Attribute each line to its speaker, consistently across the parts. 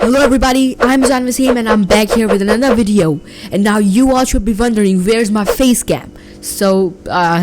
Speaker 1: Hello everybody, I'm Zayan Waseem and I'm back here with another video. And now you all should be wondering, where's my face cam? So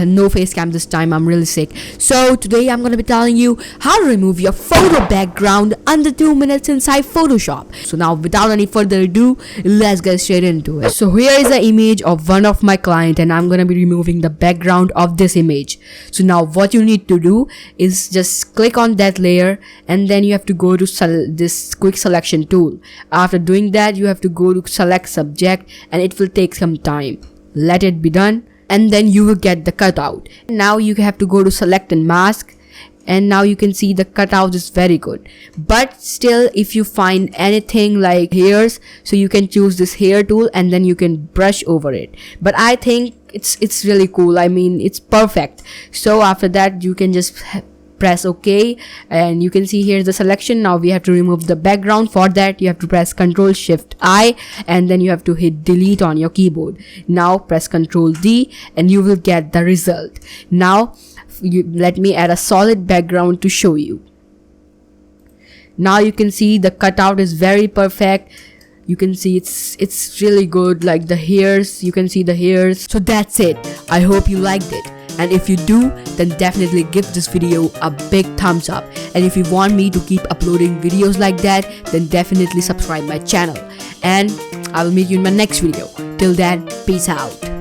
Speaker 1: no face cam this time, I'm really sick. So today I'm gonna be telling you how to remove your photo background under 2 minutes inside Photoshop. So now without any further ado, let's get straight into it. So here is the image of one of my client and I'm gonna be removing the background of this image. So now what you need to do is just click on that layer and then you have to go to this quick selection tool. After doing that, you have to go to select subject and it will take some time. Let it be done. And then you will get the cutout. Now you have to go to select and mask, and now you can see the cutout is very good. But still, if you find anything like hairs, so you can choose this hair tool and then you can brush over it. But I think it's really cool. I mean, it's perfect. So after that, you can just press OK and you can see here's the selection. Now we have to remove the background. For that you have to press Ctrl Shift I and then you have to hit delete on your keyboard. Now press Ctrl D and you will get the result. Now let me add a solid background to show you. Now you can see the cutout is very perfect. You can see it's really good, like the hairs, you can see the hairs. So that's it. I hope you liked it. And if you do, then definitely give this video a big thumbs up. And if you want me to keep uploading videos like that, then definitely subscribe my channel. And I will meet you in my next video. Till then, peace out.